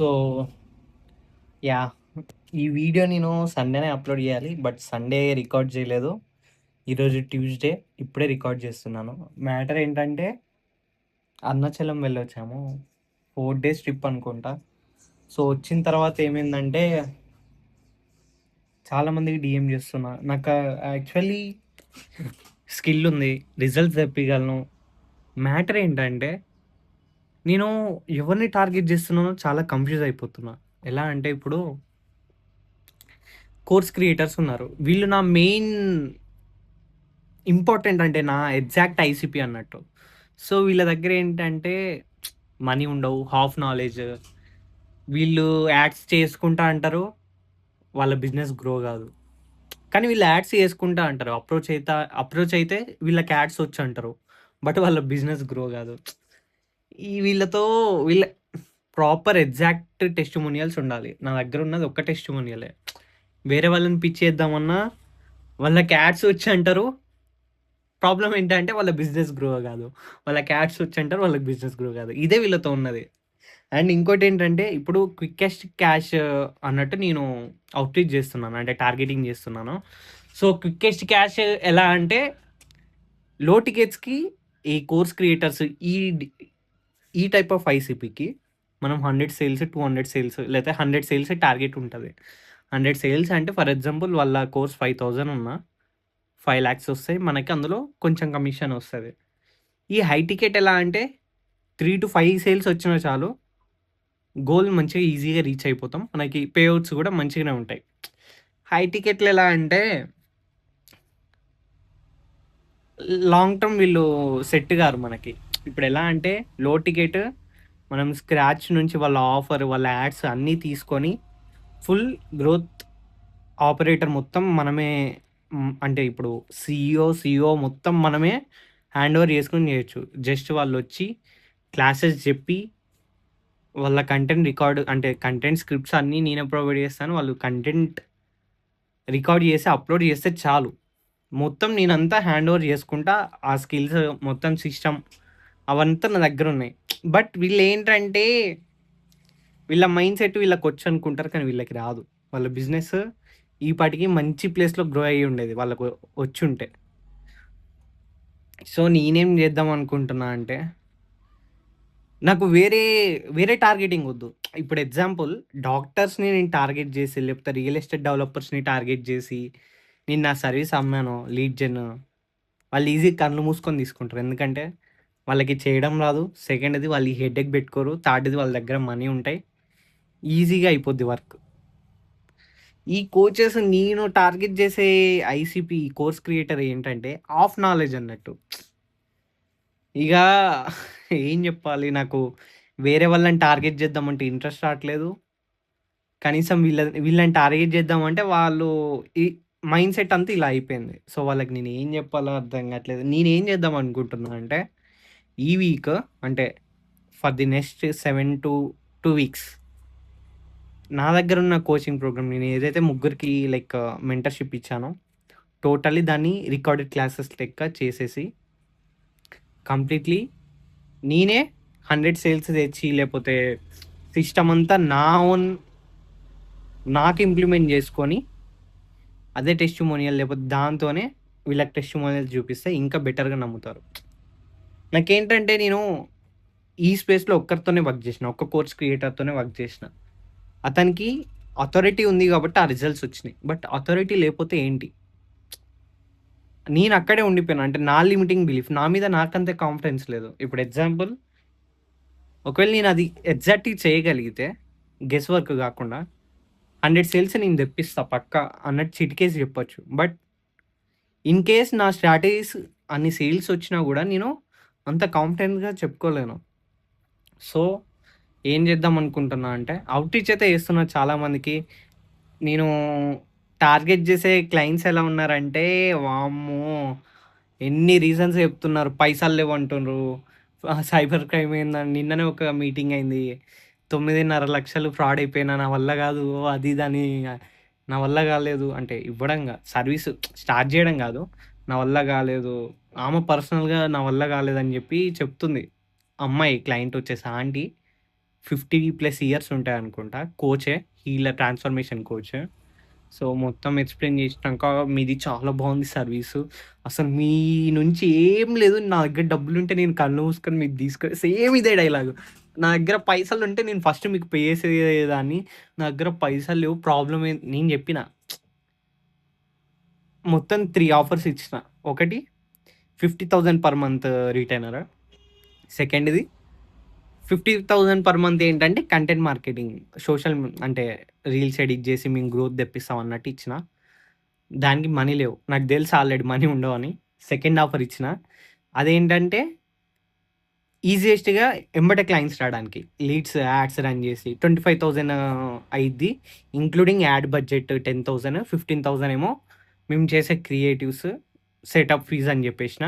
So, yeah! ఈ video నేను సండేనే upload జేయాలి. బట్ సండే రికార్డ్ జేయలేదు. ఈరోజు ట్యూస్‌డే. ఇప్పుడే రికార్డ్ జేస్తున్నాను. మ్యాటర్ ఏంటంటే, అరుణాచలం వెళ్ళొచ్చాము. 4 డేస్ ట్రిప్ అనుకుంటా. సో, వచ్చిన తర్వాత ఏమైందంటే, చాలా మందికి డీఎం జేస్తున్నా. నాకు యాక్చువల్లీ స్కిల్ ఉంది. రిజల్ట్స్ తెప్పియగలను. మ్యాటర్ ఏంటంటే, నేను ఎవరిని టార్గెట్ జేస్తున్నానో చాలా కన్‌ఫ్యూజ్ అయిపోతున్నా. ఎలా అంటే ఇప్పుడు కోర్స్ క్రియేటర్స్ ఉన్నారు. వీళ్ళు నా మెయిన్ ఇంపార్టెంట్ అంటే నా ఎగ్జాక్ట్ ఐసీపీ అన్నట్టు. సో, వీళ్ళ దగ్గర ఏంటంటే మనీ ఉండవు. Half knowledge. వీళ్ళు యాడ్స్ చేసుకుంటా అంటారు. వాళ్ళ బిజినెస్ గ్రో గాదు. కానీ వీళ్ళు యాడ్స్ చేసుకుంటా అంటారు. అప్రోచ్ అయితే వీళ్ళకి యాడ్స్ వచ్చంటారు. బట్ వాళ్ళ బిజినెస్ గ్రో గాదు. వీళ్ళతో వీళ్ళ ప్రాపర్ ఎగ్జాక్ట్ టెస్టిమోనియల్స్ ఉండాలి. నా దగ్గర ఉన్నది ఒక్క టెస్టిమోనియలే. వేరే వాళ్ళని పిచ్ చేద్దామన్నా వాళ్ళకి యాడ్స్ వచ్చంటారు. ప్రాబ్లమ్ ఏంటంటే వాళ్ళ బిజినెస్ గ్రో గాదు. వాళ్ళకి యాడ్స్ వచ్చంటారు. వాళ్ళకి బిజినెస్ గ్రో గాదు. ఇదే వీళ్ళతో ఉన్నది. అండ్ ఇంకోటేంటంటే ఇప్పుడు క్వికెస్ట్ క్యాష్ అన్నట్టు నేను అవుట్‌రీచ్ జేస్తున్నాను. అంటే టార్గెటింగ్ జేస్తున్నాను. సో, క్వికెస్ట్ క్యాష్ ఎలా అంటే లో టికెట్స్‌కి ఈ కోర్స్ క్రియేటర్స్ ఈ డి ఈ టైప్ ఆఫ్ ఐసీపీకి మనం 100 సేల్స్, 200 సేల్స్ లేతే 100 సేల్స్ టార్గెట్ ఉంటది. 100 సేల్స్ అంటే ఫర్ ఎగ్జాంపుల్ వాళ్ళ కోర్స్ 5,000 ఉన్నా 5,00,000 వస్తాయి. మనకి అందులో కొంచెం కమిషన్ వస్తది. ఈ హై టికెట్ ఎలా అంటే 3-5 సేల్స్ వచ్చినా చాలు. గోల్ మంచిగా ఈజీగా రీచ్ అయిపోతాం. మనకి పే ఔట్స్ గూడా మంచిగానే ఉంటాయి. హై టికెట్లు ఎలా అంటే లాంగ్ టర్మ్ వీళ్ళు సెట్ గారు మనకి. ఇప్పుడెలా అంటే లో టికెట్ మనం స్క్రాచ్ నుంచి వాళ్ళ ఆఫర్, వాళ్ళ యాడ్స్ అన్నీ తీసుకొని ఫుల్ గ్రోత్ ఆపరేటర్ మొత్తం మనమే అంటే ఇప్పుడు సీఈఓ మొత్తం మనమే హ్యాండ్ ఓవర్ చేసుకొని చేయొచ్చు. జస్ట్ వాళ్ళొచ్చి క్లాసెస్ చెప్పి వాళ్ళ కంటెంట్ రికార్డ్ అంటే కంటెంట్ స్క్రిప్ట్స్ అన్నీ నేనే ప్రొవైడ్ చేస్తాను. వాళ్ళు కంటెంట్ రికార్డ్ చేసి అప్‌లోడ్ చేస్తే చాలు. మొత్తం నేనంతా హ్యాండ్ ఓవర్ చేసుకుంటా. ఆ స్కిల్స్ మొత్తం సిస్టమ్ అవంతా నా దగ్గరున్నాయి. బట్ వీళ్ళేంటంటే వీళ్ళ మైండ్‌సెట్ వీళ్ళకొచ్చనుకుంటారు. కానీ వీళ్ళకి రాదు. వాళ్ళ బిజినెస్ ఈ పాటికి మంచి ప్లేస్‌లో గ్రో అయ్యి ఉండేది వాళ్ళకు వచ్చుంటే. సో, నేనేం చేద్దాం అనుకుంటున్నా అంటే, నాకు వేరే టార్గెటింగ్ ఒద్దు. ఇప్పుడు ఎగ్జాంపుల్ డాక్టర్స్‌ని నేను టార్గెట్ చేసి, లేకపోతే రియల్ ఎస్టేట్ డెవలపర్స్‌ని టార్గెట్ చేసి, నేను నా సర్విస్ అమ్మాను లీడ్ జెన్. వాళ్ళు ఈజీగా కళ్ళు మూసుకొని తీసుకుంటారు. ఎందుకంటే, వాళ్ళకి చేయడం రాదు. సెకండ్‌ది వాళ్ళు ఈ హెడేక్ పెట్టుకోరు. థర్డ్‌ది వాళ్ళ దగ్గర మనీ ఉంటాయి. ఈజీగా అయిపోద్ది వర్క్. ఈ కోచెస్ నేను టార్గెట్ చేసే ఐసీపీ కోర్స్ క్రియేటర్ ఏంటంటే, హాఫ్ నాలెడ్జ్ అన్నట్టు. ఇక ఏం చెప్పాలి? నాకు వేరే వాళ్ళని టార్గెట్ చేద్దామంటే ఇంట్రెస్ట్ రాట్లేదు. కనీసం వీళ్ళని టార్గెట్ చేద్దామంటే వాళ్ళు ఈ మైండ్‌సెట్ అంతా ఇలా అయిపోయింది. సో, వాళ్ళకి నేనేం చెప్పాలో అర్థం కావట్లేదు. నేనేం చేద్దాం అనుకుంటున్నా అంటే, ఈ వీక్ అంటే ఫర్ ది నెక్స్ట్ 7-2 వీక్స్ నా దగ్గరున్న కోచింగ్ ప్రోగ్రామ్ నేను ఏదైతే ముగ్గురికి లైక్ మెంటర్‌షిప్ ఇచ్చానో, టోటల్లీ దాన్ని రికార్డెడ్ క్లాసెస్ లెక్క చేసేసి కంప్లీట్‌లీ నేనే 100 సేల్స్ తెచ్చి లేపోతే సిస్టమ్ అంతా నా ఓన్ నాకు ఇంప్లిమెంట్ చేసుకొని, అదే టెస్టిమోనియల్ లేపోతే దాంతోనే వీళ్ళకి టెస్టిమోనియల్స్ చూపిస్తే ఇంకా బెటర్‌గా నమ్ముతారు. నాకేంటంటే నేను ఈ స్పేస్‌లో ఒక్కరితోనే వర్క్ చేసిన. ఒక్క కోర్స్ క్రియేటర్‌తోనే వర్క్ చేసిన. అతనికి అథారిటీ ఉంది కాబట్టి ఆ రిజల్ట్స్ వచ్చినాయి. బట్ అథారిటీ లేపోతే ఏంటి? నేను అక్కడే ఉండిపోయాను. అంటే నా లిమిటింగ్ బిలీఫ్. నా మీద నాకంతే కాన్ఫిడెన్స్ లేదు. ఇప్పుడు ఎగ్జాంపుల్ ఒకవేళ నేను అది ఎగ్జాక్ట్‌గా చేయగలిగితే గెస్ వర్క్ గాకుండా 100 సేల్స్ నేను తెప్పిస్తా పక్కా అన్నట్టు చిటికేసి చెప్పొచ్చు. బట్ ఇన్ కేస్ నా స్ట్రాటజీస్ అన్ని సేల్స్ వచ్చినా గూడా నేను అంత కాన్ఫిడెంట్‌గా చెప్పుకోలేను. సో, ఏం చేద్దాం అనుకుంటున్నా అంటే అవుట్‌రీచ్ అయితే చేస్తున్నా చాలా మందికి. నేను టార్గెట్ చేసే క్లయింట్స్ ఎలా ఉన్నారంటే వామ్మో! ఎన్ని రీజన్స్ చెప్తున్నారు. పైసలు లేవంటుండ్రు. సైబర్ క్రైమ్ ఏందని నిన్ననే ఒక మీటింగ్ అయింది. 9,500,000 ఫ్రాడ్ అయిపోయినా నా వల్ల గాదు. అది ఇది అని నా వల్ల గాలేదు. అంటే సర్వీస్ స్టార్ట్ జేయడం గాదు. నా వల్ల గాలేదు. ఆమె పర్సనల్‌గా నా వల్ల గాలేదని జెప్పి చెప్తుంది. అమ్మాయి క్లయింట్ వచ్చేసి ఆంటీ. 50+ ఇయర్స్ ఉంటాయనుకుంటా. కోచే. Healer transformation coach. సో, మొత్తం ఎక్స్‌ప్లెయిన్ చేసినాక మీది చాలా బాగుంది సర్వీసు. అసలు మీ నుంచి ఏం లేదు. నా దగ్గర డబ్బులుంటే నేను కళ్ళు మూసుకొని మీకు సేమ్ ఇదే డైలాగు. నా దగ్గర పైసలుంటే నేను ఫస్ట్ మీకు పే చేసేదాన్ని. నా దగ్గర పైసలు లేవు. ప్రాబ్లమ్ నేను చెప్పిన. మొత్తం 3 ఆఫర్స్ ఇచ్చిన. ఒకటి 50,000 పర్ మంత్ రిటైనర్. సెకండ్‌ది 50,000 పర్ మంత్ ఏంటంటే కంటెంట్ మార్కెటింగ్. సోషల్ అంటే రీల్స్ ఎడిట్ చేసి మేము గ్రోత్ తెప్పిస్తాం అన్నట్టు ఇచ్చిన. దానికి మనీ లేవు. నాకు తెలుసు ఆల్రెడీ మనీ ఉండవని. సెకండ్ ఆఫర్ ఇచ్చిన. అదేంటంటే ఈజియెస్ట్‌గా ఎంబటే క్లయింట్స్ రాడానికి. లీడ్స్, యాడ్స్ రన్ చేసి 25,000 అయిద్ది. ఇంక్లూడింగ్ యాడ్ బడ్జెట్ 10,000, 15,000 ఏమో మేము చేసే క్రియేటివ్స్, సెటప్ ఫీస్ అని చెప్పేసిన.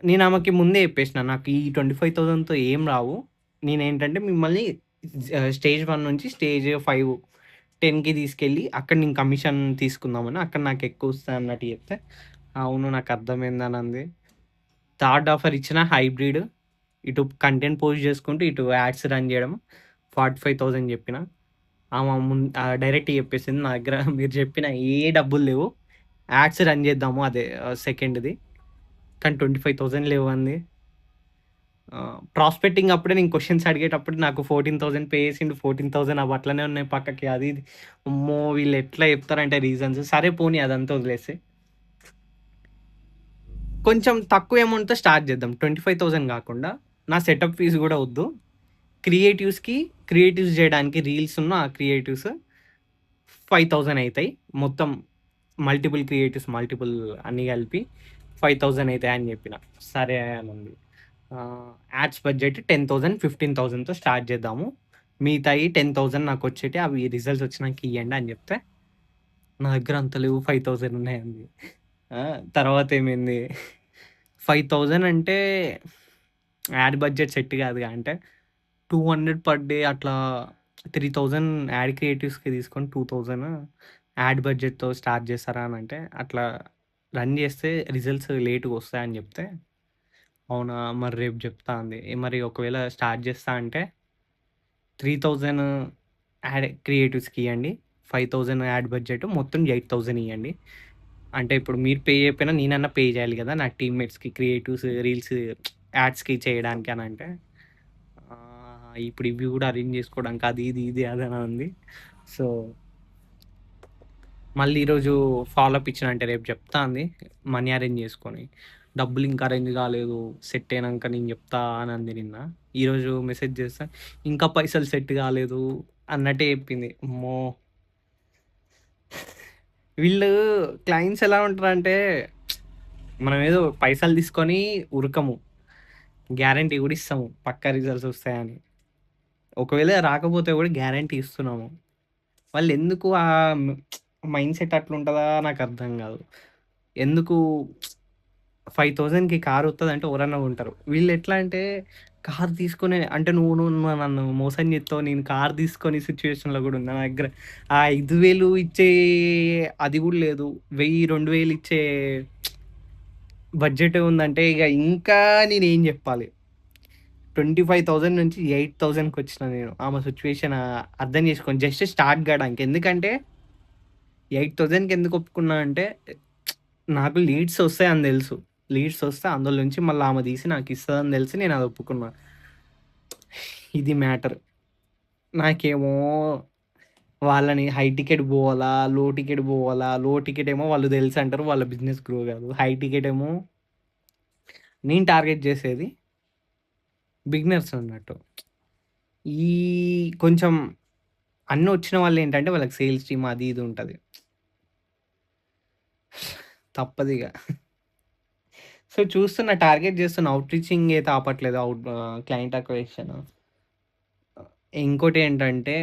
నేను ఆమెకి ముందే చెప్పేసిన. నాకు ఈ 25,000తో ఏం రావు. నేనేంటంటే మిమ్మల్ని స్టేజ్ 1 నుంచి స్టేజ్ 5, 10కి తీసుకెళ్ళి అక్కడ నేను కమిషన్ తీసుకుందామని. అక్కడ నాకు ఎక్కువ వస్తాయి అన్నట్టు చెప్తే, అవును నాకు అర్థమైందని అంది. థర్డ్ ఆఫర్ ఇచ్చిన హైబ్రిడ్. ఇటు కంటెంట్ పోస్ట్ చేసుకుంటూ, ఇటు యాడ్స్ రన్ చేయడం. 45,000 చెప్పిన. ఆమె డైరెక్ట్ చెప్పేసింది. నా దగ్గర మీరు చెప్పిన ఏ డబ్బులు లేవు. యాడ్స్ రన్ చేద్దాము అదే సెకండ్‌ది. కానీ 25,000 లేవంది. ప్రాస్పెక్టింగ్ అప్పుడే నేను క్వెషన్స్ అడిగేటప్పుడు నాకు 14,000 పే చేసిండు. 14,000 అవి అట్లనే ఉన్నాయి పక్కకి. అది ఇది. అమ్మో! వీళ్ళు ఎట్లా చెప్తారంటే రీజన్స్. సరే పోనీ అదంతా వదిలేసి. కొంచెం తక్కువ అమౌంట్‌తో స్టార్ట్ చేద్దాం. 25,000 కాకుండా నా సెటప్ ఫీస్ కూడా వద్దు. క్రియేటివ్స్ చేయడానికి రీల్స్ ఉన్న ఆ క్రియేటివ్స్ 5,000 అయితాయి. మొత్తం మల్టిపుల్ అన్నీ కలిపి 5,000 అయితాయి అని చెప్పిన. సరే అనంది. యాడ్స్ బడ్జెట్ 10,000, 15,000తో స్టార్ట్ చేద్దాము. మిగతాయి 10,000 నాకొచ్చేటియి. అవి రిజల్ట్స్ వచ్చినాక ఇయ్యండి అని చెప్తే, నా దగ్గర అంత లేవు 5,000 ఉన్నాయంది. తర్వాత ఏమైంది 5,000 అంటే యాడ్ బడ్జెట్ సెట్ కాదుగా. అంటే 200 పర్ డే అట్లా 3,000 యాడ్ క్రియేటివ్స్‌కి తీసుకొని 2,000 యాడ్ బడ్జెట్‌తో స్టార్ట్ చేస్తారా అని అంటే, అట్లా రన్ చేస్తే రిజల్ట్స్ లేట్‌గా వస్తాయని చెప్తే, అవునా! మరి రేపు చెప్తా అంది. మరి ఒకవేళ స్టార్ట్ చేస్తా అంటే 3,000 యాడ్ క్రియేటివ్స్‌కి ఇయ్యండి. 5,000 యాడ్ బడ్జెట్ మొత్తం 8,000 ఇయ్యండి. అంటే ఇప్పుడు మీరు పే చేయకపోయినా నేనన్నా పే చేయాలి కదా! నా టీమ్‌మేట్స్‌కి క్రియేటివ్స్, రీల్స్, యాడ్స్‌కి చేయడానికి అని అంటే, ఇప్పుడు ఇవి కూడా అరేంజ్ చేసుకోవడానికి అది ఇది అదని అంది. సో, మళ్ళీ ఈరోజు ఫాలోఅప్ ఇచ్చిన. అంటే రేపు చెప్తా అంది. మనీ అరేంజ్ చేసుకొని. డబ్బులు ఇంకా అరేంజ్ కాలేదు. సెట్ అయినాక నేను చెప్తా అని అంది నిన్న. ఈరోజు మెసేజ్ చేస్తే ఇంకా పైసలు సెట్ కాలేదు అన్నట్టే చెప్పింది. అమ్మో! వీళ్ళు క్లయింట్స్ ఎలా ఉంటారంటే, మనం ఏదో పైసలు తీసుకొని ఉరకము. గ్యారంటీ కూడా ఇస్తాము. పక్కా రిజల్ట్స్ వస్తాయని. ఒకవేళ రాకపోతే కూడా గ్యారంటీ ఇస్తున్నాము. వాళ్ళెందుకు మైండ్‌సెట్ అట్లుంటదా నాకర్థం గాదు. ఎందుకు 5,000కి కార్ వత్తదంటే ఎవరన్నా కొంటారు. వీళ్ళెట్లా అంటే కార్ తీసుకొని అంటే నువ్వు నన్ను మోసం జేత్తవు. నేను కార్ తీసుకొని సిట్యుయేషన్‌లో గూడా ఉన్నా. నా దగ్గర ఆ 5,000 ఇచ్చే అది గూడా లేదు. 1000, 2,000 ఇచ్చే బడ్జెట్ ఉందంటే ఇగ ఇంకా నేనేం జెప్పాలి? 25,000 నుంచి 8,000కొచ్చిన నేను. ఆమె సిట్యుయేషన్ అర్థం చేసుకోండి. జస్ట్ స్టార్ట్ కాడానికి. ఎందుకంటే 8,000కి ఎందుకు ఒప్పుకున్నా అంటే, నాకు లీడ్స్ వస్తాయని తెలుసు. లీడ్స్ వస్తే అందులో నుంచి మళ్ళీ ఆమె తీసి నాకు ఇస్తదని తెలిసి నేను అది ఒప్పుకున్నా. ఇది మ్యాటర్. నాకేమో వాళ్ళని హై టికెట్ పోవాలా? లో టికెట్ పోవాలా? లో టికెట్ ఏమో వాళ్ళు తెలుసు అంటారు. వాళ్ళ బిజినెస్ గ్రో కాదు. హై టికెట్ ఏమో నేను టార్గెట్ చేసేది బిగినర్స్ అన్నట్టు. ఈ కొంచెం అన్నీ వచ్చిన వాళ్ళేంటంటే వాళ్ళకి సేల్స్ టీమ్ అది ఇది ఉంటది. తప్పదిగ. సో, చూస్తున్న టార్గెట్ చేస్తున్న. ఔట్ రీచింగ్ అయితే ఆపట్లేదు. Client acquisition. ఇంకోటేంటంటే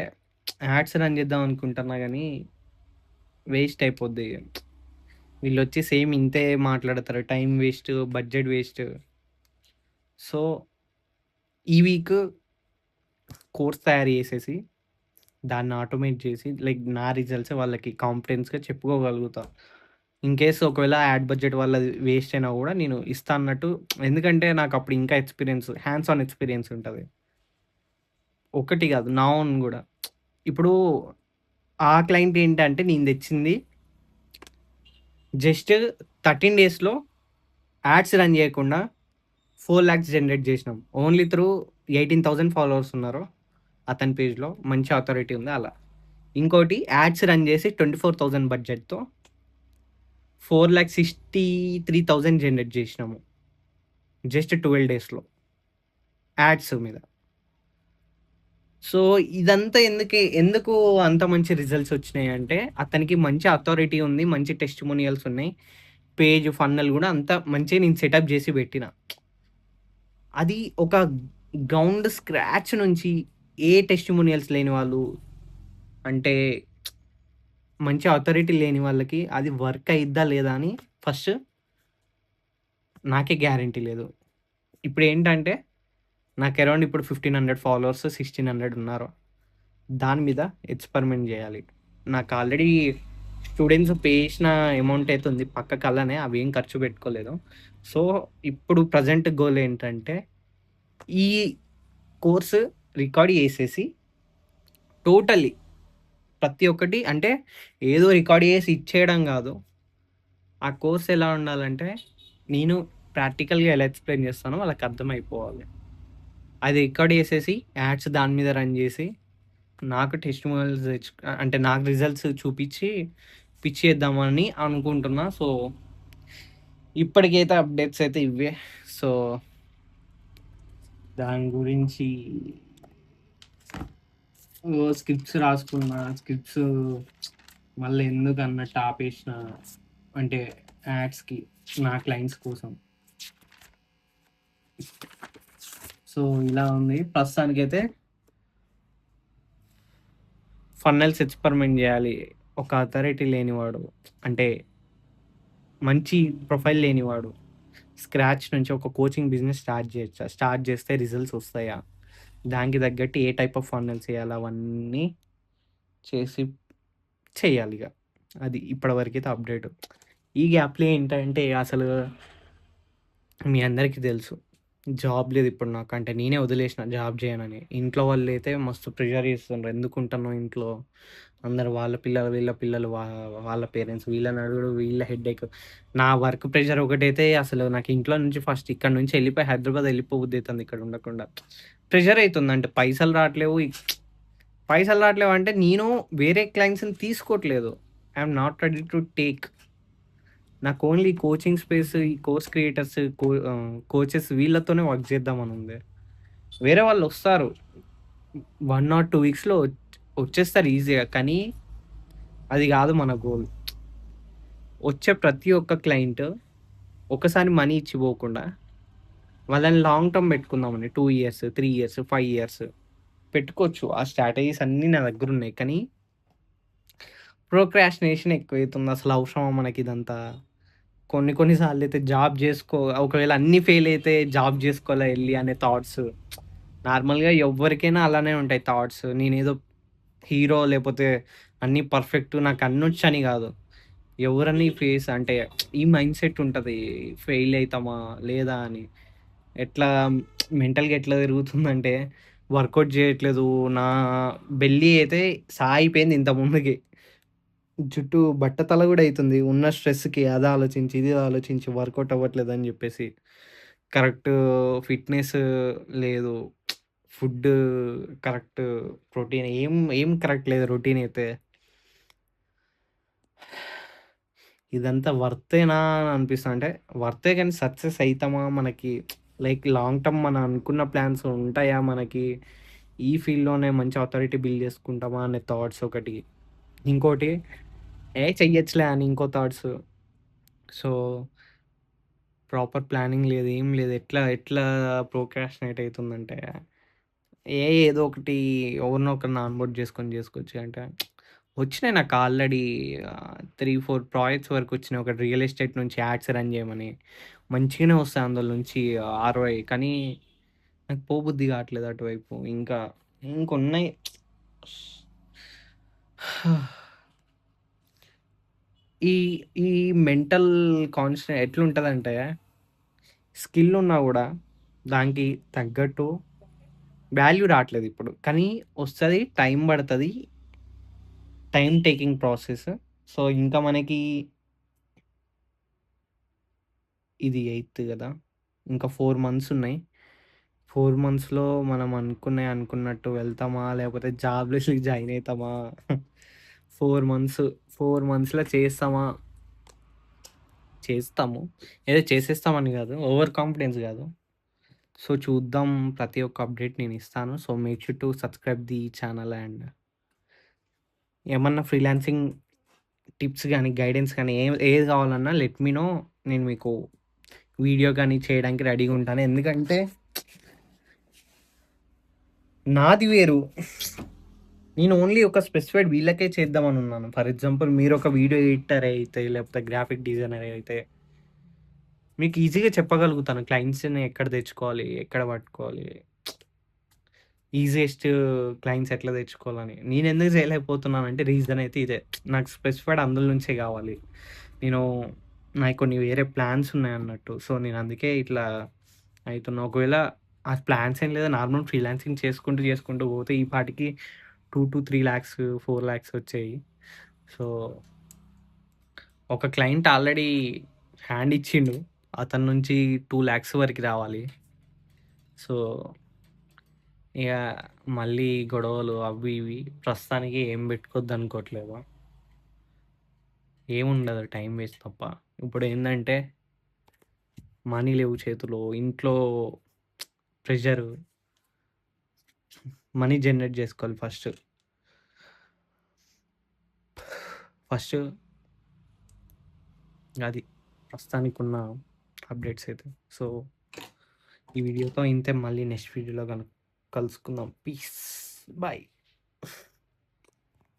యాడ్స్ రన్ చేద్దాం అనుకుంటున్నా గానీ వేస్ట్ అయిపోద్ది. వీళ్ళొచ్చి సేమ్ ఇంతే మాట్లాడతారు. Time waste, budget waste. So, ఈ వీక్ కోర్స్ తయారు చేసేసి, దాన్ని ఆటోమేట్ చేసి లైక్ నా రిజల్ట్స్ వాళ్ళకి కాన్ఫిడెన్స్‌గా చెప్పుకోగలుగుతా. ఇన్‌కేస్ ఒకవేళ యాడ్ బడ్జెట్ వాళ్ళది వేస్ట్ అయినా గూడా నేను ఇస్తా అన్నట్టు. ఎందుకంటే నాకప్పుడు ఇంకా హ్యాండ్స్ ఆన్ ఎక్స్‌పీరియన్స్ ఉంటది. ఒకటి కాదు. నా ఓన్ గూడా. ఇప్పుడు ఆ క్లయింట్ ఏంటంటే నేను తెచ్చింది జస్ట్ 13 డేస్‌లో యాడ్స్ రన్ చేయకుండా 4,00,000 జనరేట్ చేసినాం. ఓన్లీ త్రూ 18,000 ఫాలోవర్స్ ఉన్నారు. అతని పేజ్‌లో మంచి అథారిటీ ఉంది అలా. ఇంకోటి యాడ్స్ రన్ చేసి 24,000 బడ్జెట్‌తో 4,63,000 జనరేట్ చేసినాము. జస్ట్ 12 డేస్‌లో యాడ్స్ మీద. సో, ఇదంతా ఎందుకు అంత మంచి రిజల్ట్స్ వచ్చినాయంటే, అతనికి మంచి అథారిటీ ఉంది. మంచి టెస్టిమోనియల్స్ ఉన్నాయి. పేజ్, ఫన్నెల్ గూడా అంతా మంచిగా నేను సెటప్ జేసి పెట్టిన. అది ఒక గ్రౌండ్ స్క్రాచ్ నుంచి ఏ టెస్టిమోనియల్స్ లేని వాళ్ళు, అంటే మంచి అథారిటీ లేని వాళ్ళకి అది వర్క్ అయిద్దా లేదా అని ఫస్ట్ నాకే గ్యారంటీ లేదు. ఇప్పుడేంటంటే నాకు అరౌండ్ ఇప్పుడు 1,500 ఫాలోవర్స్, 1,600 ఉన్నారు. దాని మీద ఎక్స్‌పెరిమెంట్ జేయాలి. నాకు ఆల్రెడీ స్టూడెంట్స్ పే చేసిన అమౌంట్ అయితే ఉంది పక్కకి అలానే. అవేం ఖర్చు పెట్టుకోలేదు. సో, ఇప్పుడు ప్రెజెంట్ గోల్ ఏంటంటే, ఈ కోర్స్ రికార్డ్ చేసేసి టోటల్లీ ప్రతి ఒక్కటి అంటే ఏదో రికార్డ్ చేసి ఇచ్చేయడం గాదు. ఆ కోర్స్ ఎలా ఉండాలంటే, నేను ప్రాక్టికల్‌గా ఎలా ఎక్స్‌ప్లెయిన్ చేస్తానో వాళ్ళకి అర్థమైపోవాలి. అది రికార్డ్ చేసేసి యాడ్స్ దాని మీద రన్ చేసి నాకు టెస్టిమోనియల్స్ అంటే నాకు రిజల్ట్స్ చూపిచ్చి పిచ్చేద్దామని అనుకుంటున్నా. సో, ఇప్పటికైతే అప్డేట్స్ అయితే ఇవే. సో, దాని గురించి స్క్రిప్ట్స్ రాసుకున్నా. స్క్రిప్ట్స్ మళ్ళీ ఎందుకన్నట్టు ఆపేసిన. అంటే యాడ్స్‌కి నా క్లయింట్స్ కోసం. సో, ఇలా ఉంది. ప్రస్తుతానికైతే ఫన్నెల్స్ ఎక్స్‌పెరిమెంట్ జేయాలి. ఒక అథారిటీ లేనివాడు, అంటే మంచి ప్రొఫైల్ లేనివాడు స్క్రాచ్ నుంచి ఒక కోచింగ్ బిజినెస్ స్టార్ట్ చేయొచ్చా? స్టార్ట్ చేస్తే రిజల్ట్స్ వస్తాయా? దానికి తగ్గట్టు ఏ టైప్ ఆఫ్ ఫన్నెల్స్ ఎయాలి అవన్నీ చేసి చేయాలిగ. అది ఇప్పటివరకైతే అప్డేట్. ఈ గ్యాప్‌లో ఏంటంటే అసలు మీ అందరికీ తెలుసు. జాబ్ లేదు ఇప్పుడు నాకు. అంటే నేనే వదిలేసిన జాబ్ చేయనని. ఇంట్లో వాళ్ళైతే మస్తు ప్రెషర్ చేస్తుండ్రు. ఎందుకుంటున్నావు ఇంట్లో? అందరూ వాళ్ళ పిల్లలు, వీళ్ళ పిల్లలు, వాళ్ళ పేరెంట్స్ వీళ్ళని అడుగుడు, వీళ్ళ హెడ్‌ఏక్. నా వర్క్ ప్రెషర్ ఒకటైతే అసలు నాకు ఇంట్లో నుంచి ఫస్ట్ ఇక్కడి నుంచి ఎళ్ళిపోయి హైదరాబాద్ ఎళ్ళిపోబుద్దయితుంది ఇక్కడ ఉండకుండా. ప్రెషర్ అయితుంది. అంటే పైసలు రాట్లేవు. పైసలు రాట్లేవు అంటే నేను వేరే క్లయింట్స్‌ని తీసుకోవట్లేదు. I am not ready to take. నాకు ఓన్లీ కోచింగ్ స్పేస్, ఈ కోర్స్ క్రియేటర్స్, కోచెస్ వీళ్ళతోనే వర్క్ చేద్దామనుంది. వేరే వాళ్ళొస్తారు. 1 ఆర్ 2 వీక్స్‌లో వచ్చేస్తారు ఈజీగా. కానీ అది గాదు మన గోల్. వచ్చే ప్రతి ఒక్క క్లయింట్ ఒకసారి మనీ ఇచ్చి పోకుండా వాళ్ళని లాంగ్ టర్మ్ పెట్టుకుందామని 2 ఇయర్స్, 3 ఇయర్స్, 5 ఇయర్స్ పెట్టుకోవచ్చు. ఆ స్ట్రాటజీస్ అన్నీ నా దగ్గరున్నాయి. కానీ ప్రోక్రాస్టినేషన్ ఎక్కువైతుంది. అసలు అవసరమా మనకిదంతా? కొన్ని కొన్ని సార్లయితే జాబ్ జేసుకో ఒకవేళ అన్నీ ఫెయిల్ అయితే జాబ్ జేసుకోవాలా ఎళ్లి అనే థాట్స్. నార్మల్‌గా ఎవ్వరికైనా అలానే ఉంటాయి థాట్స్. నేనేదో హీరో లేపోతే అన్నీ పర్ఫెక్ట్ నాకన్నొచ్చని గాదు. ఎవరని ఫేస్ అంటే ఈ మైండ్‌సెట్ ఉంటది. ఫెయిల్ అయితామా? లేదా? అని. ఎట్లా మెంటల్‌గా ఎట్లా తిరుగుతుందంటే వర్కౌట్ జేయట్లేదు. నా బెల్లీ అయితే సాగిపోయింది ఇంతకు ముందుకి. జుట్టు బట్టతల గూడా అయితుంది. ఉన్న స్ట్రెస్‌కి అది ఆలోచించి, ఇది ఆలోచించి వర్కౌట్ అవ్వట్లేదని జెప్పేసి. కరెక్ట్ ఫిట్‌నెస్ లేదు. ఫుడ్ కరెక్ట్ ప్రోటీన్ ఏం కరెక్ట్ లేదు రొటీన్ అయితే. ఇదంతా వర్తేనా అని అనిపిస్తుంది. అంటే వర్తే కానీ సక్సెస్ అయితామా? మనకి లైక్ లాంగ్ టర్మ్ మనం అనుకున్న ప్లాన్స్ ఉంటాయా మనకి? ఈ ఫీల్డ్‌లోనే మంచి అథారిటీ బిల్డ్ చేసుకుంటామా అనే థాట్స్ ఒకటి. ఇంకోటి చెయ్యొచ్చులే అని ఇంకో థాట్స్. సో, ప్రాపర్ ప్లానింగ్ లేదు. ఏం లేదు. ఎట్లా ఎట్లా ప్రోక్రాస్టినేట్ అయితుందంటే, ఏదో ఒకటి ఎవరినో ఒకరిని ఆన్‌బోర్డ్ చేసుకోవచ్చు అంటే, వచ్చినాయి నాకు ఆల్రెడీ 3, 4 ప్రాజెక్ట్స్ వరకు వచ్చినాయి. ఒకటి రియల్ ఎస్టేట్ నుంచి యాడ్స్ రన్ చేయమని. మంచిగానే వస్తాయి అందులో నుంచి ఆర్‌ఓఐ. కానీ నాకు పోబుద్ధి కావట్లేదు అటువైపు. ఇంకా ఇంకున్నాయి. ఈ ఈ మెంటల్ ఎట్లుంటదంటే, స్కిల్ ఉన్నా గూడా దానికి తగ్గట్టు వాల్యూ రావట్లేదు ఇప్పుడు. కానీ వస్తది. టైం పడతది. Time taking process. సో, ఇంకా మనకి ఇది ఎయిత్ గదా! ఇంకా 4 మంత్స్ ఉన్నాయి. 4 మంత్స్‌లో మనం అనుకున్నట్టు వెళ్తామా? లేకపోతే జాబ్‌లెస్‌కి జాయిన్ అయితామా? 4 మంత్స్ 4 మంత్స్‌లో చేస్తామా? చేస్తాము. ఏదో చేసేస్తామని గాదు. ఓవర్ కాన్ఫిడెన్స్ గాదు. సో, చూద్దాం. ప్రతి ఒక్క అప్‌డేట్ నేనిస్తాను. So, make sure to subscribe the channel and ఏమన్నా ఫ్రీలాన్సింగ్ టిప్స్ గాని, గైడెన్స్ గాని ఏది కావాలన్నా లెట్ మీ నో. నేను మీకు వీడియో గాని చేయడానికి రెడీగా ఉంటాను. ఎందుకంటే నాది వేరు. నేను ఓన్లీ ఒక స్పెసిఫైడ్ వీళ్ళకే చేద్దామనున్నాను. ఫర్ ఎగ్జాంపుల్ మీరొక వీడియో ఎడిటర్ అయితే, లేకపోతే గ్రాఫిక్ డిజైనర్ అయితే, మీకు ఈజీగా చెప్పగలుగుతాను. క్లయింట్స్‌ని ఎక్కడ తెచ్చుకోవాలి, ఎక్కడ పట్టుకోవాలి, ఈజియెస్ట్ క్లయింట్స్ ఎట్లా తెచ్చుకోవాలని. నేనెందుకు చేయలేకపోతున్నానంటే రీజన్ అయితే ఇదే. నాకు స్పెసిఫైడ్ అందులో నుంచే కావాలి. నేను నాకు కొన్ని వేరే ప్లాన్స్ ఉన్నాయన్నట్టు. సో, నేను అందుకే ఇట్లా అయితున్నా. ఒకవేళ ఆ ప్లాన్స్ ఏం లేదా నార్మల్ ఫ్రీలాన్సింగ్ చేసుకుంటూ పోతే ఈ పాటికి 2-3 లాక్స్, 4 లాక్స్ వచ్చేయి. సో, ఒక క్లయింట్ ఆల్రెడీ హ్యాండ్ ఇచ్చిండు. అతని నుంచి 2 లాక్స్ వరకి రావాలి. సో, ఇగ మళ్ళీ గొడవలు అవి ఇవి ప్రస్తుతానికి ఏం పెట్టుకోవద్దనుకోవట్లేదు. ఏముండదు టైం వేస్ట్ తప్ప. ఇప్పుడేందంటే మనీ లేవు చేతిలో. ఇంట్లో ప్రెషరు. మనీ జనరేట్ జేసుకోవాలి ఫస్ట్. ఫస్ట్ అది ప్రస్తుతానికున్న అప్‌డేట్స్ అయితే. సో, ఈ వీడియోతో ఇంతే. మళ్ళీ నెక్స్ట్ వీడియోలో కలుసుకుందాం. పీస్. బై.